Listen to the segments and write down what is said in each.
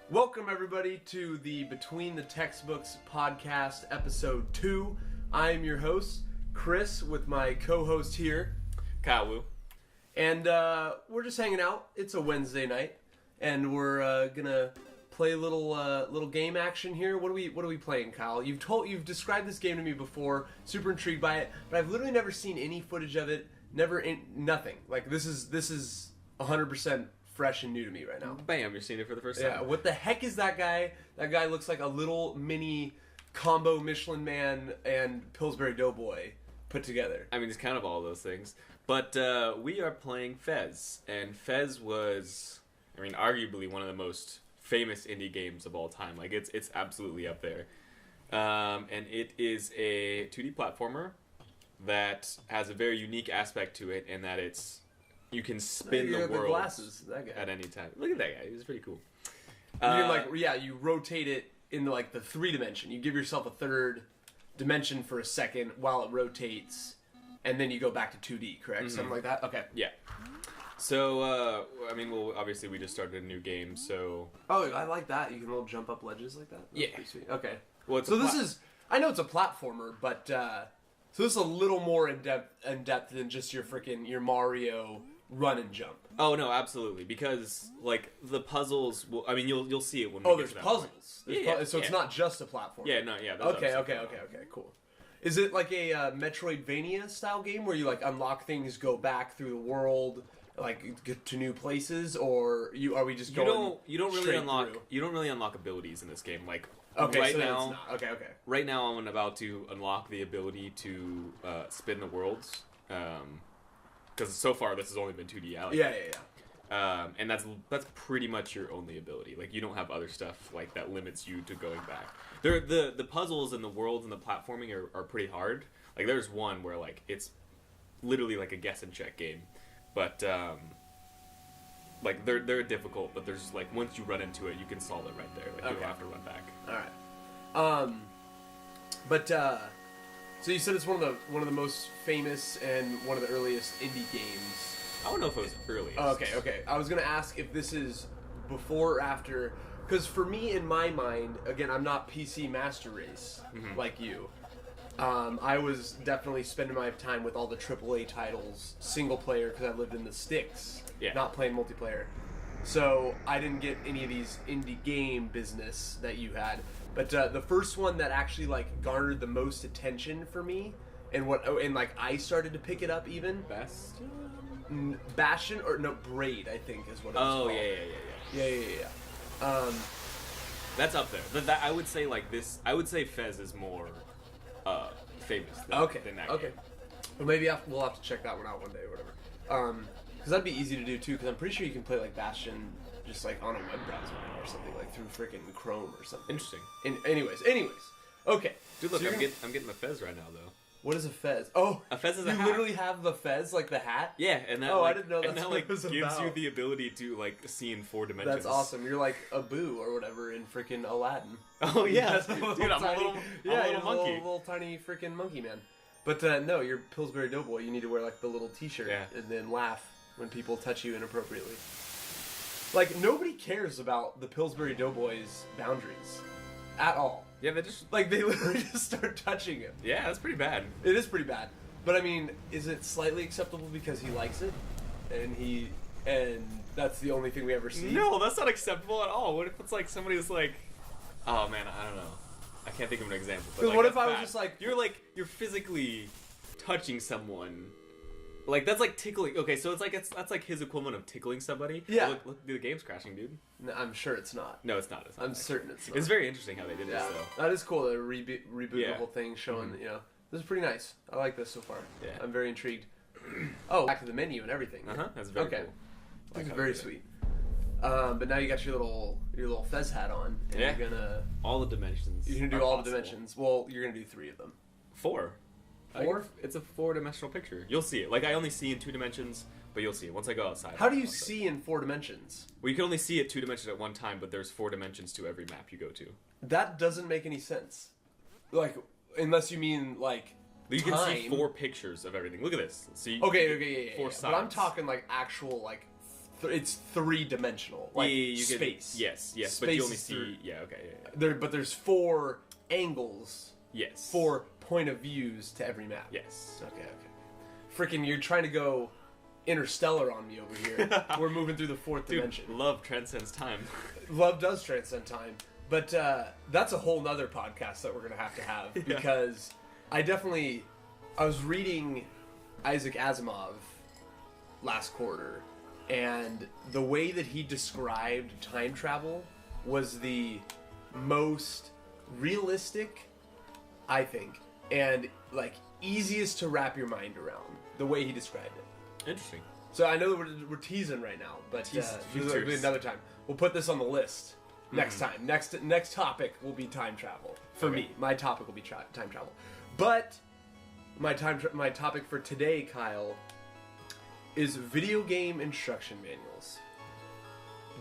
Welcome everybody to the Between the Textbooks podcast, episode 2. I am your host, Chris, with my co-host here, Kyle Wu. And we're just hanging out. It's a Wednesday night, and we're gonna play a little game action here. What are we playing, Kyle? You've described this game to me before. Super intrigued by it, but I've literally never seen any footage of it. Nothing. Like this is 100% fresh and new to me right now. Bam, you're seeing it for the first time. Yeah, what the heck is that guy? That guy looks like a little mini combo Michelin Man and Pillsbury Doughboy put together. I mean, it's kind of all those things. But we are playing Fez. And Fez was, arguably one of the most famous indie games of all time. Like, it's absolutely up there. And it is a 2D platformer that has a very unique aspect to it in that you can spin the world glasses, that guy. at any time. Look at that guy. He's pretty cool. You rotate it in the 3-dimension. You give yourself a third dimension for a second while it rotates, and then you go back to 2D, correct? Mm-hmm. Something like that? Okay. Yeah. So, obviously we just started a new game, so... Oh, I like that. You can little jump up ledges like that? That's yeah. pretty sweet. Okay. Well, I know it's a platformer, but, so this is a little more in-depth than just your Mario run and jump. Oh, no, absolutely. Because, the puzzles... you'll see it when we Oh, get there's to that puzzles. point. So it's not just a platform. Yeah, no, yeah. Okay, cool. Is it like a Metroidvania-style game where you, unlock things, go back through the world, get to new places, or are we just going You don't really unlock... through? You don't really unlock abilities in this game. Okay, right so now... it's not. Okay. Right now, I'm about to unlock the ability to spin the worlds. Because so far, this has only been 2D. Yeah. And that's pretty much your only ability. You don't have other stuff that limits you to going back. The puzzles and the worlds and the platforming are pretty hard. There's one where it's literally a guess and check game, but they're difficult. But there's once you run into it, you can solve it right there. You don't have to run back. All right. So you said it's one of the most famous and one of the earliest indie games. I don't know if it was earliest. Oh, okay. I was gonna ask if this is before or after, because for me, in my mind, again, I'm not PC Master Race like you. I was definitely spending my time with all the AAA titles, single player, because I lived in the sticks, not playing multiplayer. So I didn't get any of these indie game business that you had. But the first one that actually garnered the most attention for me, and I started to pick it up even. Bastion or no Braid, I think is what it was called. Yeah. That's up there. But I would say I would say Fez is more famous than that game. Well, maybe we'll have to check that one out one day or whatever. Because that'd be easy to do too. Because I'm pretty sure you can play Bastion just on a web browser or something through freaking Chrome or something. Interesting. Anyways. Okay. Dude, look, I'm getting the Fez right now though. What is a Fez? Oh, a Fez is a hat. You literally have the Fez, the hat? Yeah, and that I didn't know that's what it was gives about. you the ability to see in 4 dimensions. That's awesome. You're like a Boo or whatever in freaking Aladdin. Oh yeah, dude, I'm a little monkey. A little tiny freaking monkey man. But no, you're Pillsbury Doughboy. You need to wear the little T-shirt and then laugh when people touch you inappropriately. Nobody cares about the Pillsbury Doughboy's boundaries at all. Yeah, they just they literally just start touching him. Yeah, that's pretty bad. It is pretty bad. But is it slightly acceptable because he likes it, and that's the only thing we ever see? No, that's not acceptable at all. What if it's somebody that's oh man, I don't know. I can't think of an example. But what if I was just you're physically touching someone. That's tickling. Okay, so that's his equivalent of tickling somebody. Yeah. Look, the game's crashing, dude. No, I'm sure it's not. No, it's not. I'm certain it's not. It's very interesting how they did this, though. That is cool. They reboot the whole thing, showing this is pretty nice. I like this so far. Yeah. I'm very intrigued. Oh, back to the menu and everything. That's very cool. This is very sweet. But now you got your little Fez hat on, and you're gonna all the dimensions. You're gonna do all the dimensions. Well, you're gonna do 3 of them. 4. 4? It's a 4-dimensional picture. You'll see it. I only see in 2 dimensions, but you'll see it once I go outside. How do you see in 4 dimensions? Well, you can only see it 2 dimensions at one time, but there's 4 dimensions to every map you go to. That doesn't make any sense. Unless you mean you can see 4 pictures of everything. Look at this. See? Okay, 4 sides. But I'm talking actual it's three-dimensional, like space. Yes, Space but you only is see. Yeah, okay. But there's 4 angles. Yes. 4 point of views to every map. Yes. Okay. Freaking, you're trying to go interstellar on me over here. We're moving through the 4th dimension. Love transcends time. Love does transcend time. But that's a whole nother podcast that we're going to have because I was reading Isaac Asimov last quarter, and the way that he described time travel was the most realistic, I think, and like easiest to wrap your mind around the way he described it. Interesting. So I know we're teasing right now, but it'll be another time. We'll put this on the list next time. Next topic will be time travel for me. My topic will be time travel, but my topic for today, Kyle, is video game instruction manuals.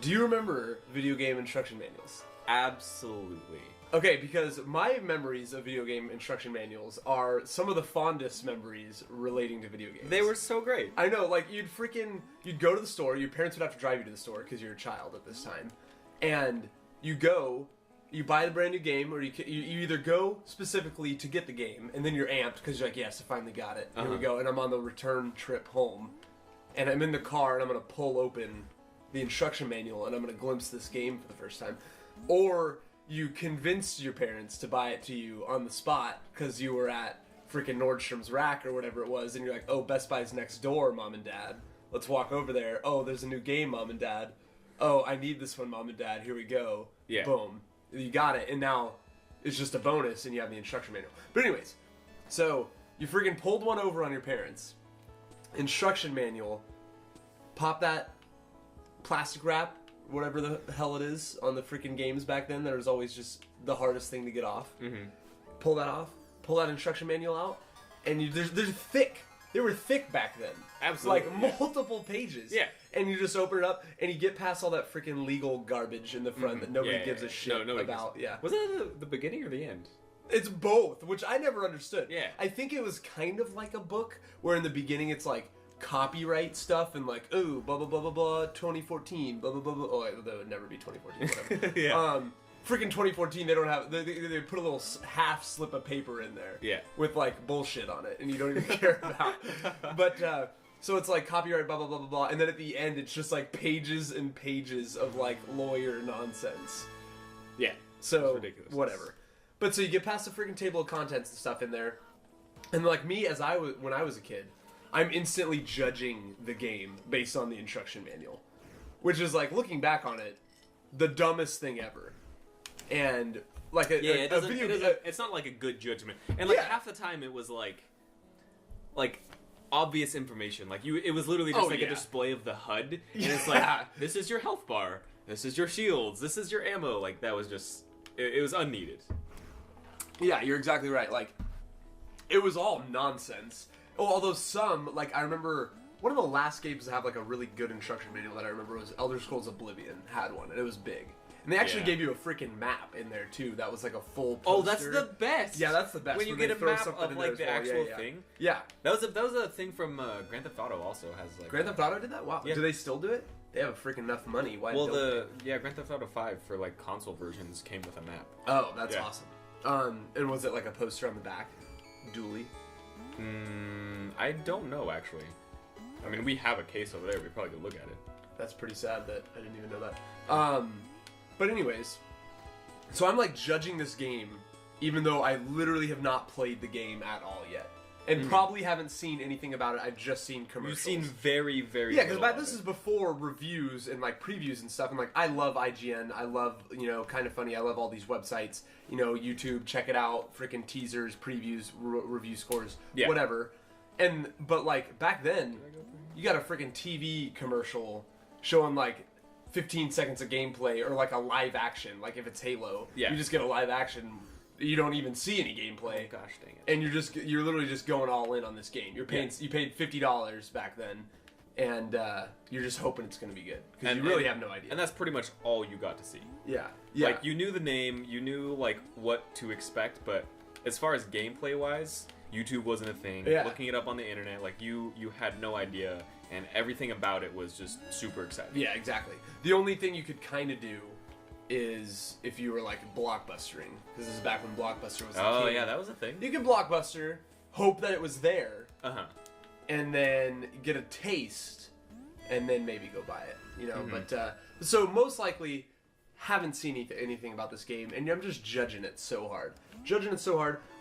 Do you remember video game instruction manuals? Absolutely. Okay, because my memories of video game instruction manuals are some of the fondest memories relating to video games. They were so great. I know, like, you'd go to the store, your parents would have to drive you to the store because you're a child at this time, and you buy the brand new game, or you either go specifically to get the game, and then you're amped because you're like, yes, I finally got it. Here we go, and I'm on the return trip home, and I'm in the car, and I'm going to pull open the instruction manual, and I'm going to glimpse this game for the first time. Or you convinced your parents to buy it to you on the spot because you were at freaking Nordstrom's Rack or whatever it was, and you're like, oh, Best Buy's next door, Mom and Dad. Let's walk over there. Oh, there's a new game, Mom and Dad. Oh, I need this one, Mom and Dad. Here we go. Yeah. Boom. You got it, and now it's just a bonus, and you have the instruction manual. But anyways, so you freaking pulled one over on your parents. Instruction manual. Pop that plastic wrap, whatever the hell it is, on the freaking games back then. That was always just the hardest thing to get off. Mm-hmm. Pull that off. Pull that instruction manual out, and they're thick. They were thick back then. Absolutely. Like multiple pages. Yeah. And you just open it up, and you get past all that freaking legal garbage in the front that nobody gives a shit about. Yeah. Was that the beginning or the end? It's both, which I never understood. Yeah. I think it was kind of like a book, where in the beginning it's like copyright stuff and like, ooh, blah blah blah blah blah, 2014, blah blah blah blah. Oh, that would never be 2014. Whatever. Yeah. Freaking 2014. They don't have. They put a little half slip of paper in there. Yeah. With like bullshit on it, and you don't even care about. But so it's like copyright, blah blah blah blah blah, and then at the end it's just like pages and pages of like lawyer nonsense. Yeah. So ridiculous. Whatever. But so you get past the freaking table of contents and stuff in there, and like me when I was a kid, I'm instantly judging the game based on the instruction manual, which is like, looking back on it, the dumbest thing ever. And like it's not like a good judgment, and like half the time it was like obvious information. Like it was literally just a display of the HUD, and it's like, this is your health bar, this is your shields, this is your ammo. Like that was just it was unneeded. Yeah, you're exactly right. Like it was all nonsense. Oh, although some, like, I remember one of the last games to have like a really good instruction manual that I remember was Elder Scrolls Oblivion had one, and it was big. And they actually gave you a freaking map in there too. That was like a full poster. Oh, that's the best. Yeah, that's the best. When you get a map of like the actual thing. Yeah, that was a thing from Grand Theft Auto. Also has like Grand Theft Auto did that. Wow. Yeah. Do they still do it? They have freaking enough money. Why? Well, Grand Theft Auto 5 for like console versions came with a map. Oh, that's awesome. And was it like a poster on the back? Dually. I don't know actually. I mean, we have a case over there. We probably could look at it. That's pretty sad that I didn't even know that. But anyways, so I'm like judging this game, even though I literally have not played the game at all yet, and probably haven't seen anything about it. I've just seen commercials. You've seen very, very because this is before reviews and like previews and stuff. And like, I love IGN. I love Kind of Funny. I love all these websites. YouTube. Check it out. Freaking teasers, previews, review scores, whatever. But like back then, you got a freaking TV commercial showing like 15 seconds of gameplay, or like a live action, like if it's Halo, you just get a live action, you don't even see any gameplay. Oh, gosh dang it. And you're literally just going all in on this game. You paid $50 back then, and you're just hoping it's going to be good, because you really have no idea. And that's pretty much all you got to see. Yeah. Like, you knew the name, you knew like what to expect, but as far as gameplay wise, YouTube wasn't a thing. Yeah. Looking it up on the internet, like you had no idea, and everything about it was just super exciting. Yeah, exactly. The only thing you could kind of do is if you were like blockbustering, because this is back when Blockbuster was. Oh yeah, that was a thing. You could blockbuster, hope that it was there, and then get a taste, and then maybe go buy it. You know, but so most likely haven't seen anything about this game, and I'm just judging it so hard.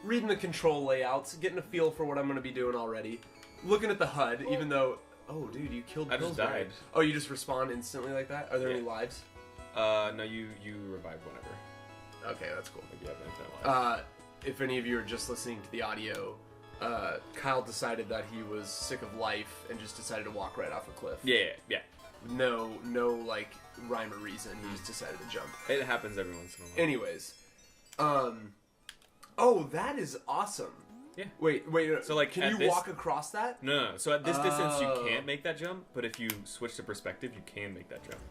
Reading the control layouts, getting a feel for what I'm going to be doing already, looking at the HUD, even though. Oh, dude, you killed. I just died. Oh, you just respawn instantly like that? Are there any lives? No, you revive whenever. Okay, that's cool. Like you have infinite lives. If any of you are just listening to the audio, Kyle decided that he was sick of life and just decided to walk right off a cliff. Yeah. No, like rhyme or reason. He just decided to jump. It happens every once in a while. Anyways, oh, that is awesome. Yeah. Wait. So like, can you walk across that? No. So at this distance, you can't make that jump. But if you switch to perspective, you can make that jump.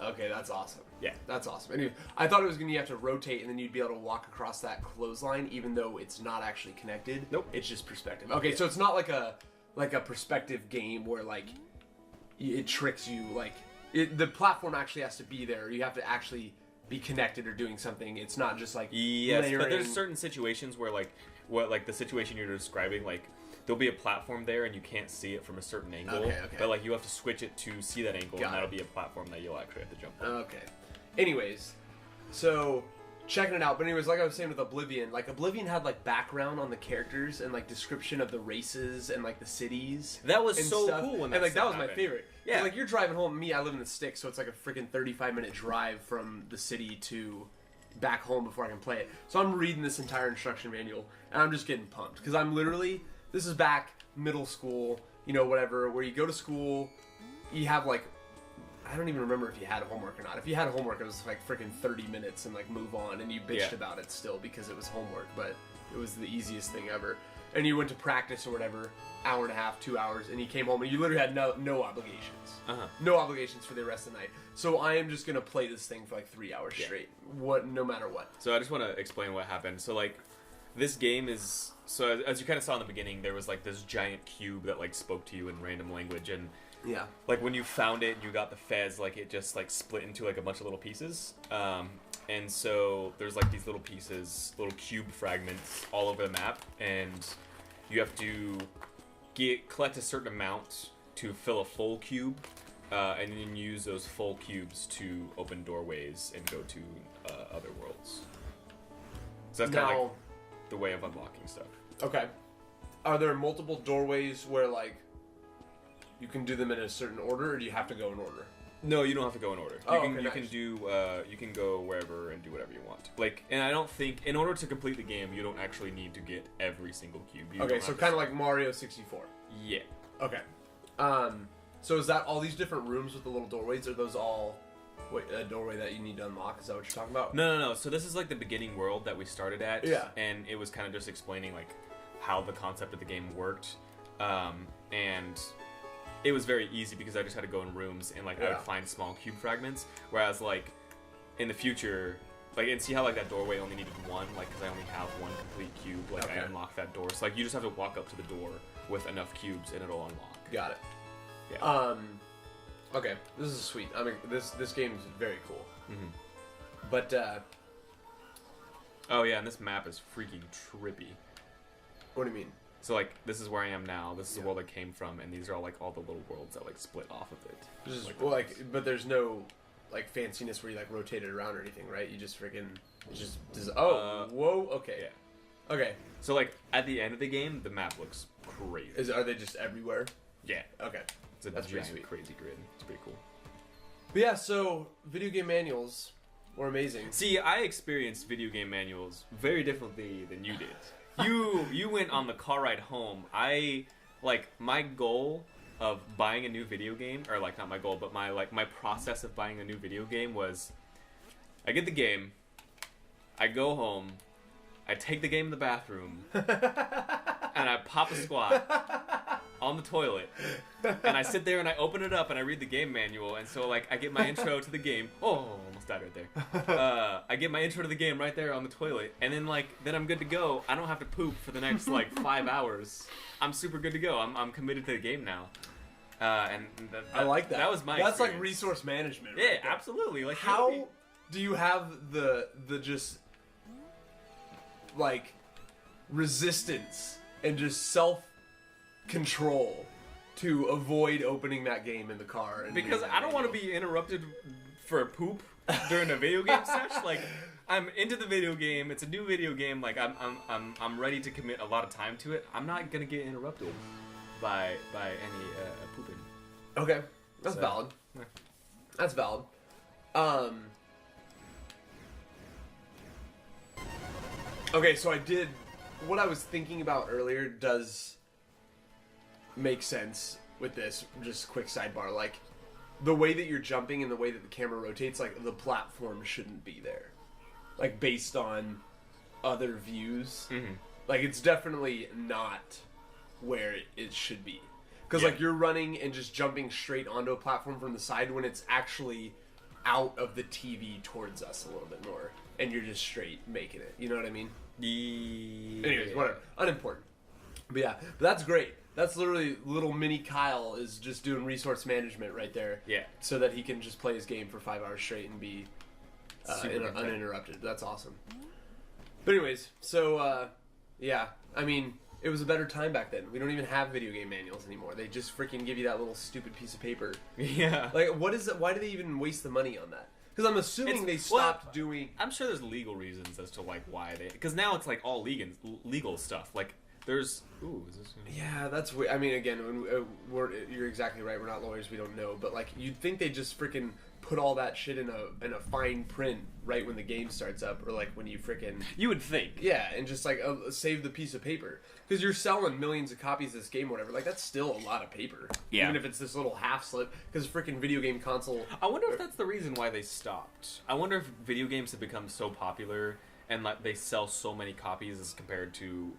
Okay, that's awesome. Yeah, that's awesome. Anyway, I thought it was you have to rotate and then you'd be able to walk across that clothesline, even though it's not actually connected. Nope. It's just perspective. Okay, so it's not like a perspective game where like it tricks you. Like the platform actually has to be there. You have to actually be connected or doing something. It's not just like layering. But there's certain situations where like the situation you're describing, like there'll be a platform there and you can't see it from a certain angle. Okay. But like you have to switch it to see that angle, Got and that'll it. be a platform that you'll actually have to jump on. Okay. Anyways, so checking it out. But anyways, like I was saying with Oblivion, like Oblivion had like background on the characters and like description of the races and like the cities. That was and so stuff. cool when and like that was happened. my favorite. Yeah. Like you're driving home. Me, I live in the sticks, so it's like a freaking 35-minute drive from the city to back home before I can play it. So I'm reading this entire instruction manual and I'm just getting pumped because I'm literally, this is back middle school, you know, whatever, where you go to school, you have like, I don't even remember if you had homework or not. If you had homework, it was like freaking 30 minutes and like move on, and you bitched about it still because it was homework, but it was the easiest thing ever. And you went to practice or whatever, hour and a half, 2 hours, and you came home and you literally had no obligations. No obligations for the rest of the night. So I am just gonna play this thing for like 3 hours straight, no matter what. So I just want to explain what happened. So like, this game is, so as you kind of saw in the beginning, there was like this giant cube that like spoke to you in random language, and like when you found it, you got the fez, like it just like split into like a bunch of little pieces. And so there's like these little pieces, little cube fragments all over the map, and you have to collect a certain amount to fill a full cube, and then use those full cubes to open doorways and go to other worlds. So that's kind of like the way of unlocking stuff. Okay. Are there multiple doorways where like you can do them in a certain order, or do you have to go in order? No, you don't have to go in order. You nice. you can go wherever and do whatever you want. Like, and I don't think in order to complete the game, you don't actually need to get every single cube. Okay, so kind of like Mario 64. Yeah. Okay. So is that all these different rooms with the little doorways? Are those all a doorway that you need to unlock? Is that what you're talking about? No. So this is like the beginning world that we started at. Yeah. And it was kind of just explaining like how the concept of the game worked, and it was very easy because I just had to go in rooms and like I would find small cube fragments. Whereas like in the future, like, and see how like that doorway only needed one, like because I only have one complete cube. Like I unlocked that door, so like you just have to walk up to the door with enough cubes and it'll unlock. Got it. Yeah. Okay, this is sweet. I mean, this game is very cool. Mm-hmm. But oh yeah, and this map is freaking trippy. What do you mean? So like, this is where I am now. This is the world I came from, and these are all like all the little worlds that like split off of it. Just but there's no like fanciness where you like rotate it around or anything, right? You just freaking whoa, okay, yeah, okay. So like at the end of the game, the map looks crazy. Are they just everywhere? Yeah. Okay. That's giant, sweet. Crazy grid. It's pretty cool. But yeah, so video game manuals were amazing. See, I experienced video game manuals very differently than you did. You went on the car ride home. My goal of buying a new video game, or like not my goal, but my process of buying a new video game was, I get the game, I go home, I take the game in the bathroom, and I pop a squat on the toilet, and I sit there and I open it up and I read the game manual, and so like I get my intro to the game. Oh, almost died right there. I get my intro to the game right there on the toilet, and then I'm good to go. I don't have to poop for the next like 5 hours. I'm super good to go. I'm committed to the game now. And I like that. That was my. That's experience. like resource management. Yeah, right there. absolutely. Like how do you have the just like resistance and just self-control to avoid opening that game in the car? And because I don't want to be interrupted for a poop during a video game session. Like, I'm into the video game. It's a new video game. Like, I'm ready to commit a lot of time to it. I'm not gonna get interrupted by any pooping. Okay, that's valid. Yeah. That's valid. Okay, so what I was thinking about earlier does make sense with this. Just quick sidebar, like the way that you're jumping and the way that the camera rotates, like the platform shouldn't be there. Like based on other views, like it's definitely not where it should be. Because like you're running and just jumping straight onto a platform from the side when it's actually out of the TV towards us a little bit more, and you're just straight making it. You know what I mean? Anyways, whatever. Unimportant. But yeah, but that's great. That's literally little mini Kyle is just doing resource management right there. Yeah. So that he can just play his game for 5 hours straight and be uninterrupted. That's awesome. But anyways, so yeah, I mean, it was a better time back then. We don't even have video game manuals anymore. They just freaking give you that little stupid piece of paper. Yeah. Like, what is it? Why do they even waste the money on that? Because I'm assuming they stopped doing. I'm sure there's legal reasons as to like why they. Because now it's like all legal stuff. Like there's. Ooh, is this? Yeah, that's weird. I mean, again, you're exactly right. We're not lawyers. We don't know. But like, you'd think they just freaking put all that shit in a fine print right when the game starts up, or like when you freaking. You would think. Yeah, and just like save the piece of paper because you're selling millions of copies of this game, or whatever. Like that's still a lot of paper. Yeah. Even if it's this little half slip, because freaking video game console. I wonder if that's the reason why they stopped. I wonder if video games have become so popular and like they sell so many copies as compared to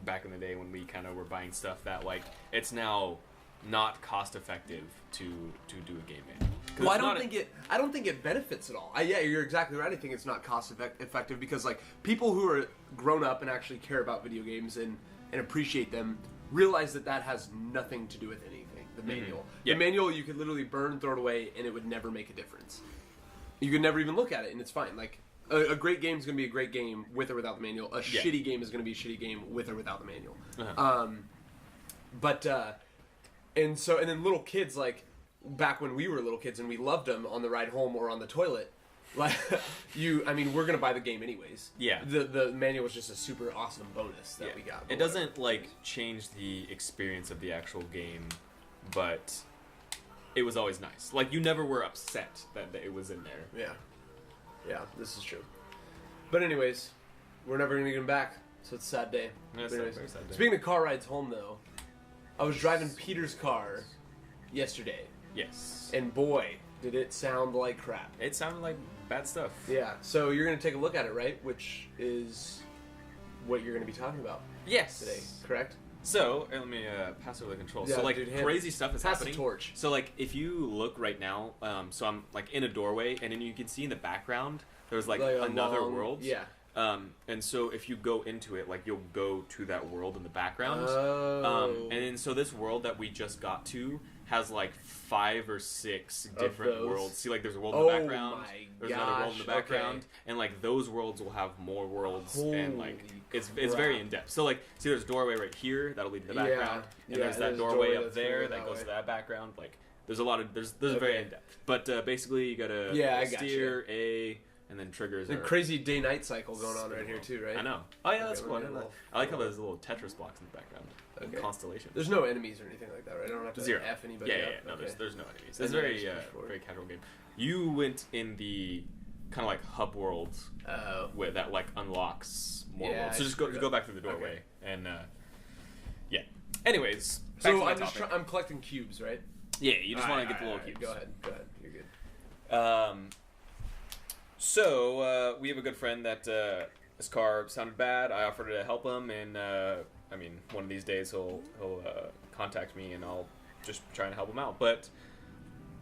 back in the day when we kind of were buying stuff that like it's now not cost effective to do a game manual. Well, I don't think it benefits at all. Yeah, you're exactly right. I think it's not cost effective because like people who are grown up and actually care about video games and appreciate them realize that has nothing to do with anything. The manual, the manual, you could literally burn, throw it away, and it would never make a difference. You could never even look at it, and it's fine. Like a great game is going to be a great game with or without the manual. A shitty game is going to be a shitty game with or without the manual. And then little kids, like, back when we were little kids and we loved them on the ride home or on the toilet, like, we're going to buy the game anyways. Yeah. The manual was just a super awesome bonus that we got. It doesn't, like, change the experience of the actual game, but it was always nice. Like, you never were upset that it was in there. Yeah. Yeah, this is true. But anyways, we're never going to get them back, so it's a sad day. Yeah, it's a very sad day. Speaking of car rides home, though, I was driving Peter's car yesterday. Yes. And boy, did it sound like crap. It sounded like bad stuff. Yeah, so you're going to take a look at it, right? Which is what you're going to be talking about. Yes. Today, correct? So, let me pass over the controls. Yeah, so, like, dude, crazy stuff is happening. Pass the torch. So, like, if you look right now, so I'm, like, in a doorway, and then you can see in the background, there's, like another world. Yeah. And so if you go into it, like, you'll go to that world in the background. Oh. And then, so this world that we just got to has, like, 5 or 6 different worlds. See, like, there's a world in the background. There's another world in the background. Okay. And, like, those worlds will have more worlds. And, like, it's very in-depth. So, like, see, there's a doorway right here that'll lead to the background. And there's that doorway up there that goes to that background. Like, there's a lot of... There's very in-depth. But, basically, you gotta steer, A... And then triggers. The crazy day-night cycle going on right here too, right? I know. Oh yeah, that's cool. I like how there's little Tetris blocks in the background. Okay. Constellations. There's no enemies or anything like that, right? I don't have to F anybody. Yeah. No, there's no enemies. It's a very casual game. You went in the kind of like hub world where that like unlocks more worlds. So just go back through the doorway and yeah. Anyways, so I'm collecting cubes, right? Yeah, you just want to get the little cubes. Go ahead. You're good. So, we have a good friend that his car sounded bad. I offered to help him, and I mean, one of these days he'll contact me, and I'll just try and help them out. But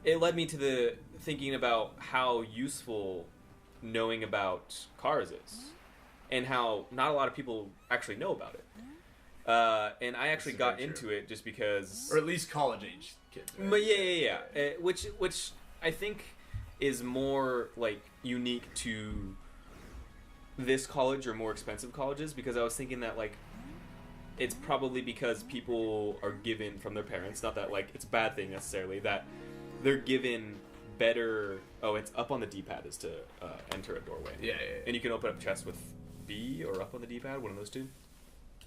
it led me to the thinking about how useful knowing about cars is, and how not a lot of people actually know about it. And I actually got into it just because, or at least college age kids. Right? But yeah. Which I think is more like unique to this college or more expensive colleges, because I was thinking that like it's probably because people are given from their parents, not that like it's a bad thing necessarily, that they're given better. Oh, it's up on the D-pad is to enter a doorway. Yeah. And you can open up chests with B or up on the D-pad, one of those two.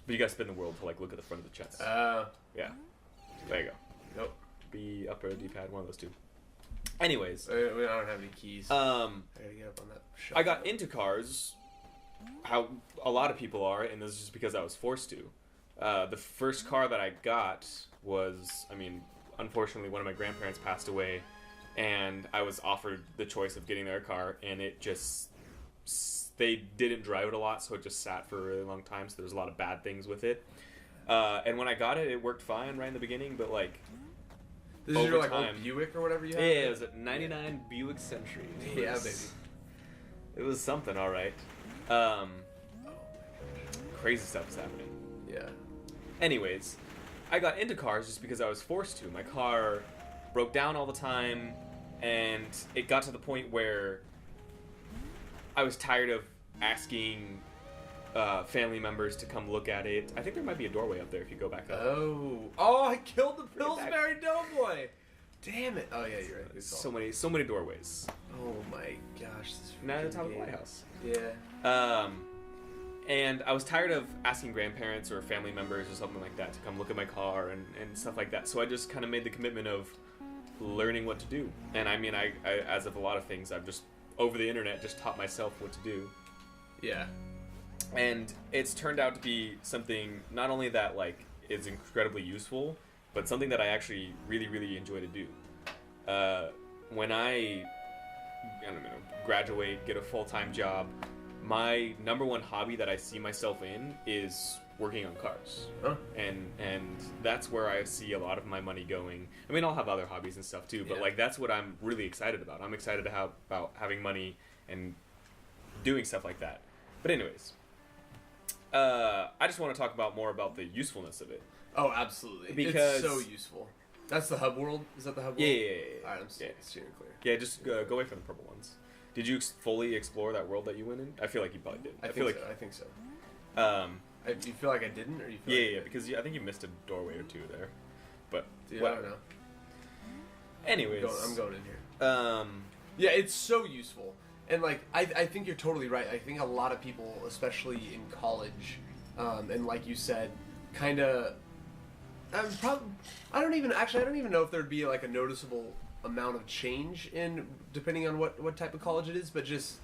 But you gotta spin the world to like look at the front of the chest. Yeah. There you go. Nope. B, up or D-pad, one of those two. Anyways. I don't have any keys. I gotta get up on that shelf. I got into cars, how a lot of people are, and this is just because I was forced to. The first car that I got was, unfortunately, one of my grandparents passed away, and I was offered the choice of getting their car, and it just, they didn't drive it a lot, so it just sat for a really long time, so there's a lot of bad things with it. And when I got it, it worked fine right in the beginning, but like, this is your like old Buick or whatever you had? Yeah, it was a 99 Buick Century. Yeah, baby. It was something, alright. Crazy stuff is happening. Yeah. Anyways, I got into cars just because I was forced to. My car broke down all the time, and it got to the point where I was tired of asking family members to come look at it. I think there might be a doorway up there if you go back up. Oh! I killed the Pillsbury Doughboy. Damn it! Oh yeah, you're right. So many doorways. Oh my gosh! This now at the top of the White House. Yeah. And I was tired of asking grandparents or family members or something like that to come look at my car and stuff like that. So I just kind of made the commitment of learning what to do. And I as of a lot of things, I've just over the internet just taught myself what to do. Yeah. And it's turned out to be something not only that like is incredibly useful, but something that I actually really, really enjoy to do. When I don't know, graduate, get a full-time job, my number one hobby that I see myself in is working on cars. Huh. And that's where I see a lot of my money going. I'll have other hobbies and stuff too, but like that's what I'm really excited about. I'm excited to have about having money and doing stuff like that. But anyways, I just want to talk more about the usefulness of it. Oh, absolutely. Because it's so useful. That's the hub world? Is that the hub world? Yeah. Alright, I'm steering clear. Yeah, just go away from the purple ones. Did you fully explore that world that you went in? I feel like you probably did. I think so. You feel like I didn't, or you feel yeah, because I think you missed a doorway or two there. But dude, I don't know. Anyways, I'm going in here. Yeah, it's so useful, and like I think you're totally right. I think a lot of people, especially in college, and like you said, kind of. I don't even know if there'd be like a noticeable amount of change in depending on what type of college it is, but just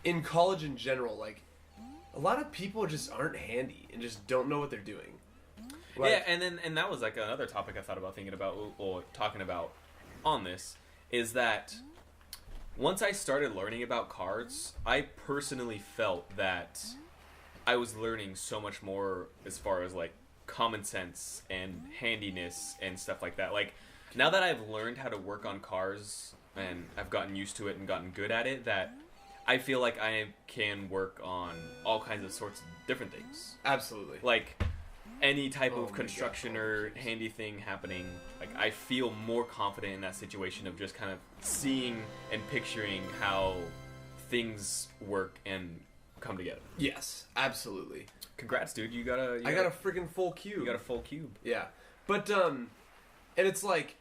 in college in general, like a lot of people just aren't handy and just don't know what they're doing. Like, yeah, and that was like another topic I thought about thinking about or talking about on this is that once I started learning about cars, I personally felt that I was learning so much more as far as like common sense and handiness and stuff like that. Like now that I've learned how to work on cars and I've gotten used to it and gotten good at it, that I feel like I can work on all kinds of sorts of different things. Absolutely. Like any type of construction or handy thing happening, like I feel more confident in that situation of just kind of seeing and picturing how things work and come together. Yes, absolutely. Congrats, dude! I got a freaking full cube. You got a full cube. Yeah, but and it's like,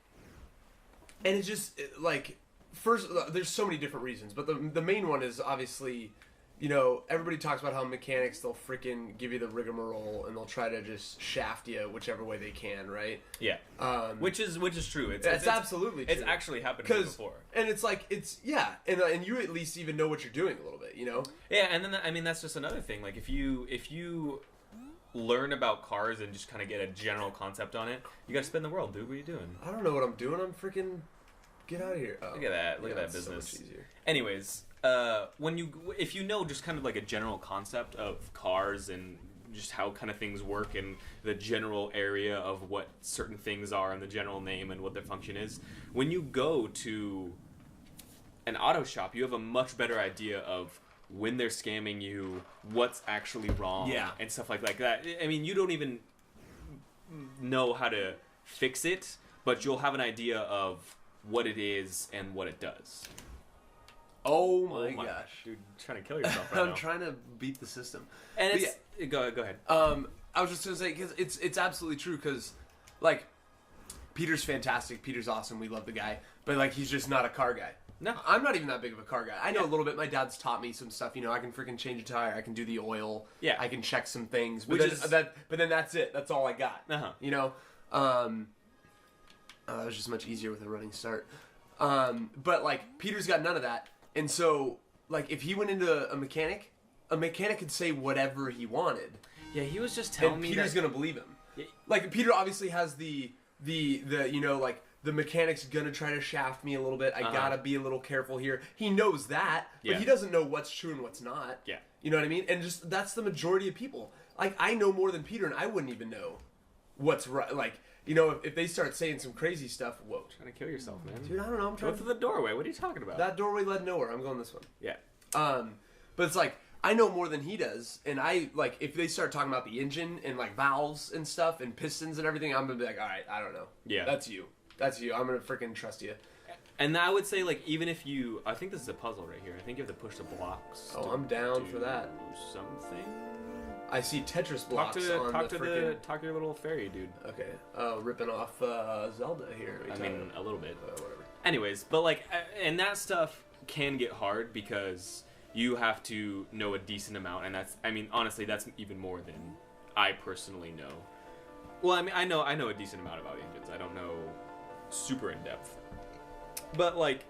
and it's just like first. There's so many different reasons, but the main one is obviously, everybody talks about how mechanics they'll freaking give you the rigmarole and they'll try to just shaft you whichever way they can, right? Yeah. Which is true. It's absolutely true. It's actually happened to me before. And it's like and you at least even know what you're doing a little bit, Yeah, and then that's just another thing. Like if you learn about cars and just kind of get a general concept on it, you gotta spin the world, dude. What are you doing? I don't know what I'm doing. I'm freaking get out of here. Oh. Look at that. Look at that business. So much easier. Anyways, if you know just kind of like a general concept of cars and just how kind of things work and the general area of what certain things are and the general name and what their function is. When you go to an auto shop, you have a much better idea of when they're scamming you, what's actually wrong, and stuff like that. I mean, you don't even know how to fix it, but you'll have an idea of what it is and what it does. Oh my gosh. Dude, you're trying to kill yourself right now. I'm trying to beat the system. And it's... Yeah. Go ahead. I was just going to say, because it's absolutely true, because, like, Peter's fantastic. Peter's awesome. We love the guy. But, like, he's just not a car guy. No. I'm not even that big of a car guy. I know a little bit. My dad's taught me some stuff. You know, I can freaking change a tire. I can do the oil. Yeah. I can check some things. But then that's it. That's all I got. Uh-huh. You know? It was just much easier with a running start. But, like, Peter's got none of that. And so, like, if he went into a mechanic could say whatever he wanted. Yeah, he was just telling me that... Peter's gonna believe him. Yeah. Like, Peter obviously has the you know, like, the mechanic's gonna try to shaft me a little bit. I gotta be a little careful here. He knows that, but he doesn't know what's true and what's not. Yeah. You know what I mean? And just, that's the majority of people. Like, I know more than Peter, and I wouldn't even know what's right. Like, you know, if they start saying some crazy stuff, whoa. Trying to kill yourself, man. Dude, I don't know. I'm trying Go through the doorway. What are you talking about? That doorway led nowhere. I'm going this one. Yeah. But it's like, I know more than he does, and I, like, if they start talking about the engine and, like, valves and stuff and pistons and everything, I'm gonna be like, alright, I don't know. Yeah. That's you. I'm gonna freaking trust you. And I would say, like, even if you... I think this is a puzzle right here. I think you have to push the blocks. Oh, I'm down for that. Something? I see Tetris blocks Talk to your little fairy dude. Okay. Ripping off Zelda here. I mean, a little bit. Whatever. Anyways, but, like, and that stuff can get hard because you have to know a decent amount, and that's... I mean, honestly, that's even more than I personally know. Well, I mean, I know a decent amount about engines. I don't know super in depth. But, like...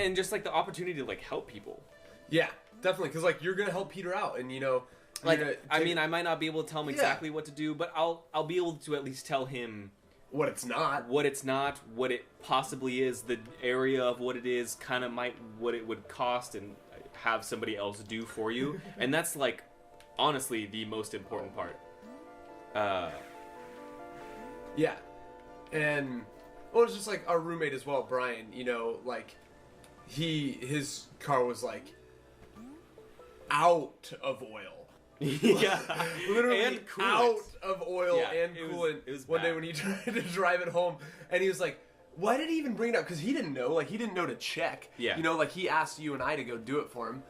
And just, like, the opportunity to, like, help people. Yeah. Definitely, because, like, you're going to help Peter out, and, you know... Like, I mean, I might not be able to tell him exactly what to do, but I'll be able to at least tell him... What it's not, what it possibly is, the area of what it is, kind of what it would cost, and have somebody else do for you. And that's, like, honestly, the most important part. Yeah. And, well, it's just, like, our roommate as well, Brian, you know, like, his car was, like... out of oil. Yeah. Literally and out of oil and coolant. It was one bad. day when he tried to drive it home, and he was like, why did he even bring it up? Because he didn't know. Like, he didn't know to check. Yeah. You know, like, he asked you and I to go do it for him.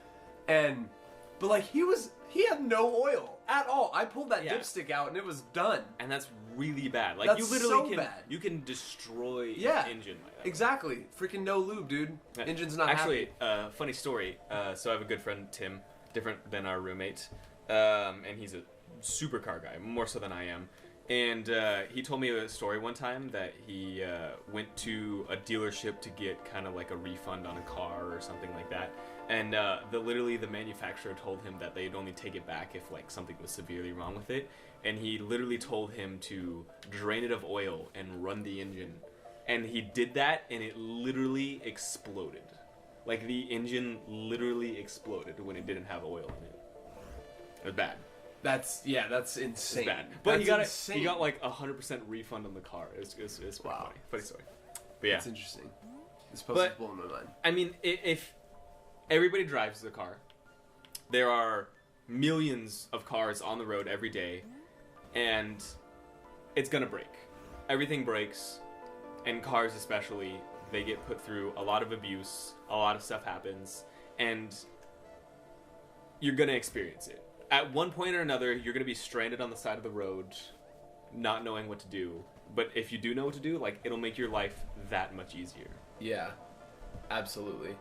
But, like, he had no oil at all. I pulled that dipstick out, and it was done. And that's really bad. Like, that's you literally so bad. You can destroy an engine like that. Exactly. Freaking no lube, dude. Engine's not Actually, happy. Funny story. So I have a good friend, Tim, different than our roommate. And he's a super car guy, more so than I am. And he told me a story one time that he went to a dealership to get kind of like a refund on a car or something like that. And literally the manufacturer told him that they'd only take it back if like something was severely wrong with it. And he literally told him to drain it of oil and run the engine. And he did that, and it literally exploded. Like, the engine literally exploded when it didn't have oil in it. It was bad. That's insane. Bad. But that's he got like 100% refund on the car. It's wow. Funny story. But yeah. That's interesting. This post is blowing my mind. I mean, if everybody drives the car, there are millions of cars on the road every day, and it's gonna break. Everything breaks, and cars especially, they get put through a lot of abuse, a lot of stuff happens, and you're gonna experience it. At one point or another, you're going to be stranded on the side of the road, not knowing what to do. But if you do know what to do, like, it'll make your life that much easier. Yeah, absolutely.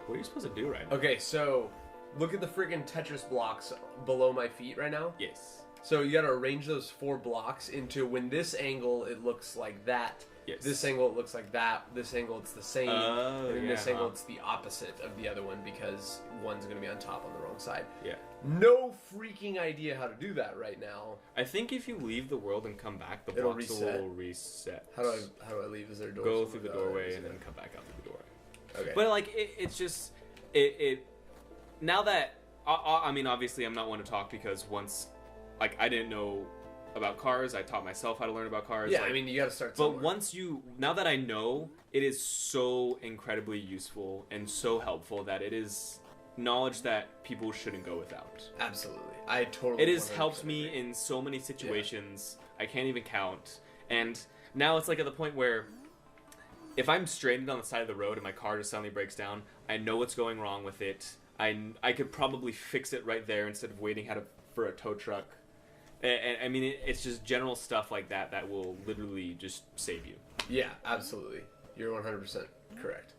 What are you supposed to do right now? Okay, so look at the freaking Tetris blocks below my feet right now. Yes. So you got to arrange those 4 blocks into when this angle, it looks like that. Yes. This angle, it looks like that. This angle, it's the same. Oh, and then this angle, huh? it's the opposite of the other one because one's going to be on top on the wrong side. Yeah. No freaking idea how to do that right now. I think if you leave the world and come back, the It'll blocks reset. will reset. How do I leave? Is there doors? Go through the doorway and then come back out through the doorway. Okay. But like it's just it now that I mean, obviously, I'm not one to talk because once, like, I didn't know about cars. I taught myself how to learn about cars. Yeah, like, I mean, you got to start But somewhere. now that I know, it is so incredibly useful and so helpful that it is knowledge that people shouldn't go without. Absolutely. I totally It has helped 100% me agree. in so many situations. I can't even count. And now it's like at the point where if I'm stranded on the side of the road and my car just suddenly breaks down, I know what's going wrong with it. I could probably fix it right there instead of waiting for a tow truck. And I mean, it's just general stuff like that that will literally just save you. Yeah, absolutely. You're 100% correct.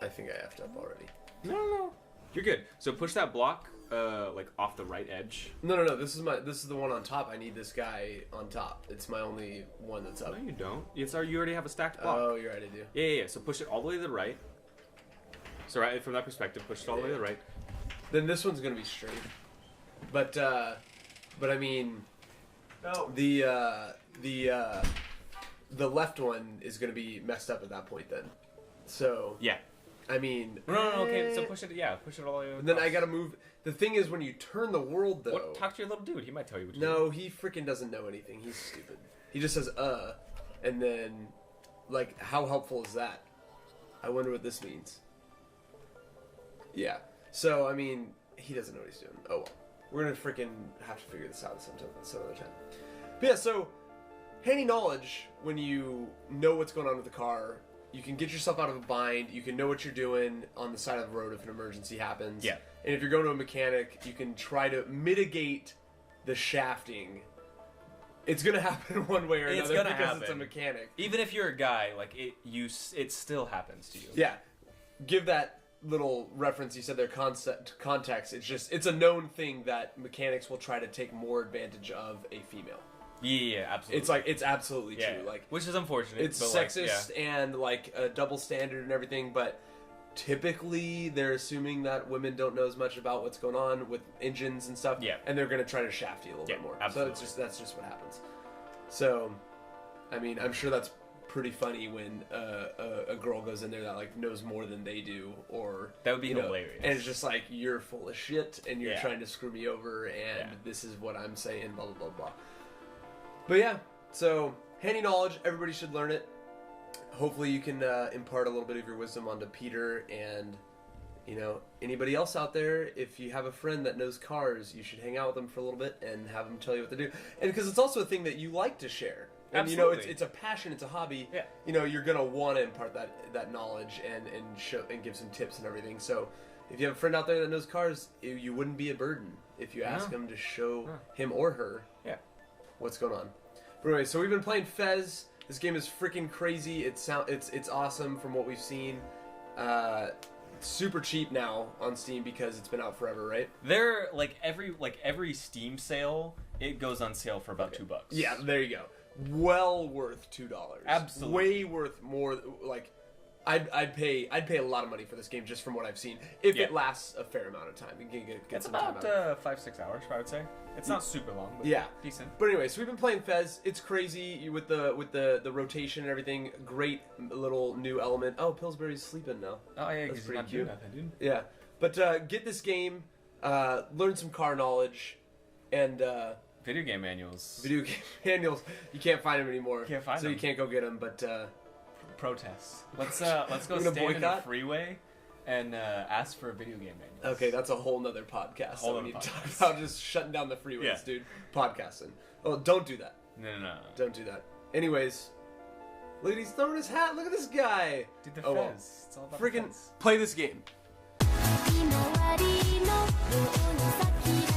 I think I effed up already. No. You're good. So push that block, like off the right edge. No. This is the one on top. I need this guy on top. It's my only one that's up. No, you don't. You already have a stacked block. Oh, you're right. I do. Yeah. So push it all the way to the right. So right from that perspective, push it all the way to the right. Then this one's gonna be straight. But I mean, No. the left one is gonna be messed up at that point. Then, so Yeah. I mean, No. Okay. So push it. Yeah. Push it all the way. And then I across. gotta move. The thing is, when you turn the world, though. What? Talk to your little dude. He might tell you what to do. No, he freaking doesn't know anything. He's stupid. He just says, and then, like, how helpful is that? I wonder what this means. Yeah. So, I mean, he doesn't know what he's doing. Oh, well. We're gonna freaking have to figure this out some other time. But yeah, so, handy knowledge, when you know what's going on with the car, you can get yourself out of a bind, you can know what you're doing on the side of the road if an emergency happens. Yeah. And if you're going to a mechanic, you can try to mitigate the shafting. It's gonna happen one way or It's another gonna because it's a happen. mechanic. Even if you're a guy, like it still happens to you. Yeah. Give that little reference you said there context. It's a known thing that mechanics will try to take more advantage of a female. Yeah, absolutely. It's absolutely yeah, true. Like, which is unfortunate. it's but sexist and like a double standard and everything, but typically they're assuming that women don't know as much about what's going on with engines and stuff. Yeah. And they're going to try to shaft you a little bit more. Absolutely. So that's just what happens. So, I mean, I'm sure that's pretty funny when a girl goes in there that like knows more than they do, or That would be you know, hilarious. and it's just like, you're full of shit and you're Yeah. trying to screw me over, and Yeah. this is what I'm saying, blah blah blah blah. But yeah, so handy knowledge, everybody should learn it. Hopefully you can impart a little bit of your wisdom onto Peter and, you know, anybody else out there. If you have a friend that knows cars, you should hang out with them for a little bit and have them tell you what to do. And because it's also a thing that you like to share. And you know, Absolutely. it's a passion, it's a hobby. Yeah. You know, you're gonna want to impart that knowledge and show and give some tips and everything. So if you have a friend out there that knows cars, you wouldn't be a burden if you ask him to show him or her what's going on. But anyway, so we've been playing Fez. This game is freaking crazy. It's awesome from what we've seen. Super cheap now on Steam because it's been out forever, right? They're every Steam sale, it goes on sale for about $2. Yeah, there you go. Well worth $2. Absolutely. Way worth more. Like, I'd pay a lot of money for this game just from what I've seen. If it lasts a fair amount of time, you can get It's some time about out of it. 5-6 hours, I would say. It's not super long, but Yeah. decent. But anyway, so we've been playing Fez. It's crazy with the rotation and everything. Great little new element. Oh, Pillsbury's sleeping now. Oh yeah, That's because pretty not doing cute. nothing, dude. Yeah, but get this game, learn some car knowledge, and Video game manuals. video game manuals. You can't find them anymore. Can't find so them. you can't go get them. But Protests. Let's go We're gonna stand in a boycott? freeway and ask for a video game manual. okay, that's a whole nother podcast. Whole that we nother need to talk podcast. about just shutting down the freeways, Yeah. dude. Podcasting. Oh, don't do that. No. Don't do that. Anyways, look at he's throwing his hat. Look at this guy. Dude, the Oh, well. Fez. It's all about Freaking the Fez. play this game. ひまわりのように咲き